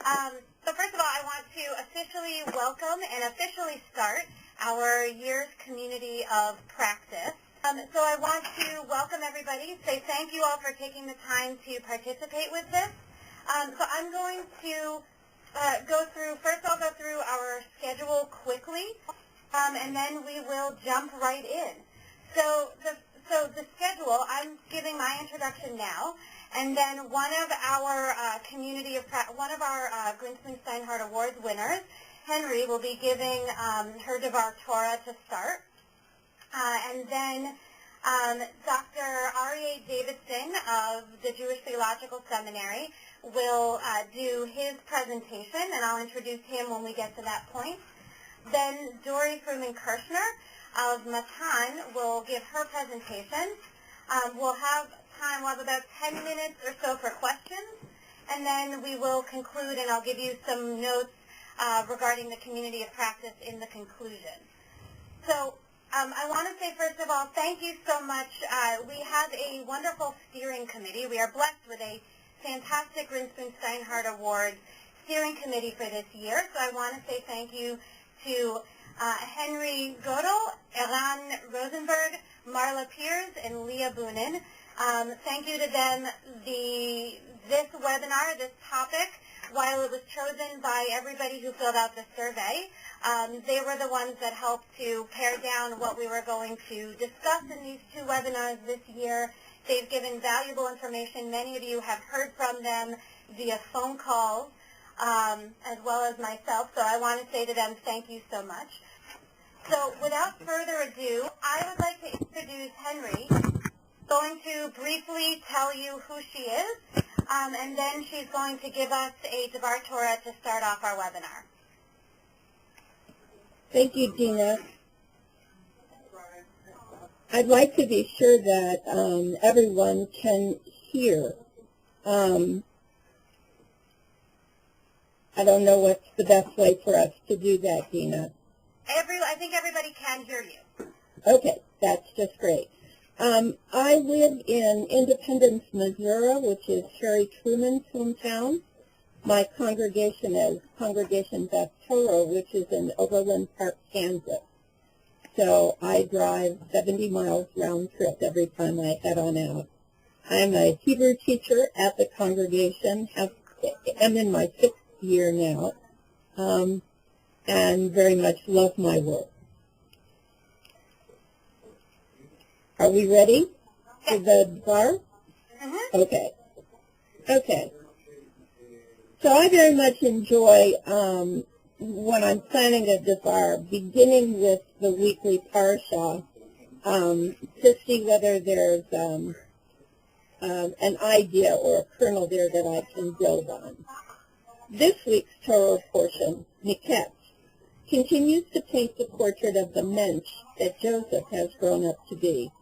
So first of all, I want to officially welcome and officially start our year's community of practice. So I want to welcome everybody, say thank you all for taking the time to participate with this. So I'm going to I'll go through our schedule quickly, and then we will jump right in. So the schedule, I'm giving my introduction now, and then one of our Grinspoon Steinhardt Awards winners, Henry, will be giving her Devar Torah to start. And then Dr. Aryeh Davidson of the Jewish Theological Seminary will do his presentation, and I'll introduce him when we get to that point. Then Dory Fruman-Kirshner of Matan will give her presentation. We'll have about 10 minutes or so for questions, and then we will conclude, and I'll give you some notes regarding the community of practice in the conclusion. So I want to say, first of all, thank you so much. We have a wonderful steering committee. We are blessed with a fantastic Grinspoon Steinhardt Awards steering committee for this year. So I want to say thank you to Henry Godel, Eran Rosenberg, Marla Piers, and Leah Boonin. Thank you to them. This webinar, this topic, while it was chosen by everybody who filled out the survey, they were the ones that helped to pare down what we were going to discuss in these two webinars this year. They've given valuable information. Many of you have heard from them via phone calls, as well as myself, so I want to say to them thank you so much. So without further ado, I would like to introduce Henry. Going to briefly tell you who she is, and then she's going to give us a Devar Torah to start off our webinar. Thank you, Dina. I'd like to be sure that everyone can hear. I don't know what's the best way for us to do that, Dina. I think everybody can hear you. Okay, that's just great. I live in Independence, Missouri, which is Harry Truman's hometown. My congregation is Congregation Beth Torah, which is in Overland Park, Kansas. So I drive 70 miles round trip every time I head on out. I'm a Hebrew teacher at the congregation. I'm in my 6th year now, and very much love my work. Are we ready for the Devar? Okay. So I very much enjoy when I'm planning a Devar, beginning with the weekly parsha, to see whether there's an idea or a kernel there that I can build on. This week's Torah portion, Miketz, continues to paint the portrait of the mensch that Joseph has grown up to be.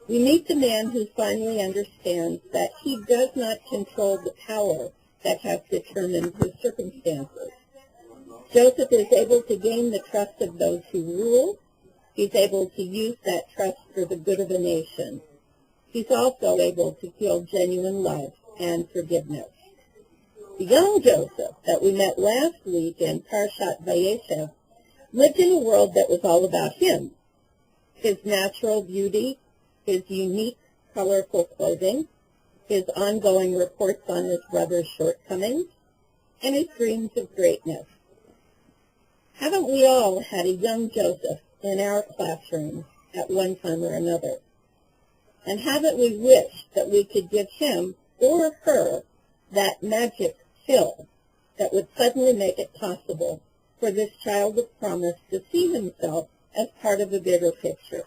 We meet the man who finally understands that he does not control the power that has determined his circumstances. Joseph is able to gain the trust of those who rule. He's able to use that trust for the good of a nation. He's also able to feel genuine love and forgiveness. The young Joseph that we met last week in Parshat Vayeshev lived in a world that was all about him, his natural beauty, his unique, colorful clothing, his ongoing reports on his brother's shortcomings, and his dreams of greatness. Haven't we all had a young Joseph in our classrooms at one time or another? And haven't we wished that we could give him or her that magic fill that would suddenly make it possible for this child of promise to see himself as part of a bigger picture,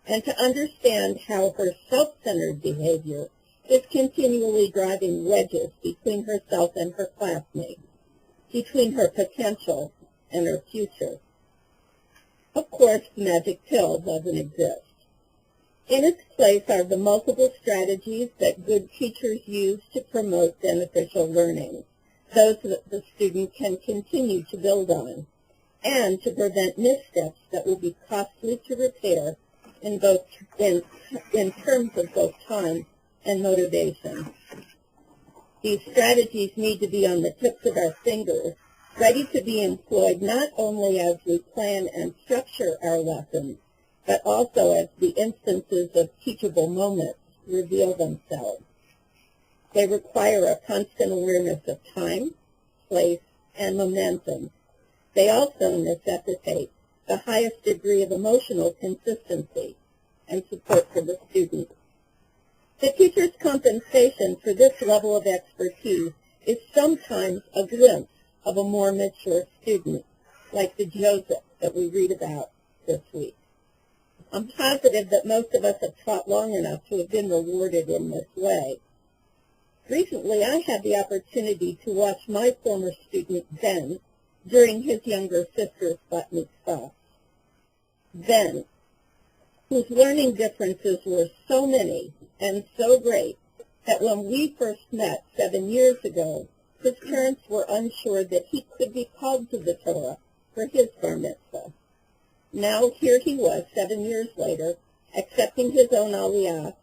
and to understand how her self-centered behavior is continually driving wedges between herself and her classmates, between her potential and her future. Of course, the magic pill doesn't exist. In its place are the multiple strategies that good teachers use to promote beneficial learning, those that the student can continue to build on, and to prevent missteps that will be costly to repair in terms of both time and motivation. These strategies need to be on the tips of our fingers, ready to be employed not only as we plan and structure our lessons, but also as the instances of teachable moments reveal themselves. They require a constant awareness of time, place, and momentum. They also necessitate the highest degree of emotional consistency and support for the student. The teacher's compensation for this level of expertise is sometimes a glimpse of a more mature student, like the Joseph that we read about this week. I'm positive that most of us have taught long enough to have been rewarded in this way. Recently, I had the opportunity to watch my former student, Ben, during his younger sister's bat mitzvah. Ben, whose learning differences were so many and so great that when we first met 7 years ago, his parents were unsure that he could be called to the Torah for his bar mitzvah. Now here he was 7 years later, accepting his own aliyah,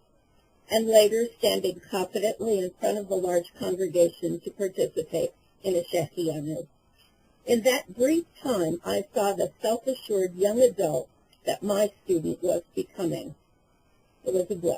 and later standing confidently in front of a large congregation to participate in a Shehecheyanu. In that brief time, I saw the self-assured young adult that my student was becoming. It was a blessing.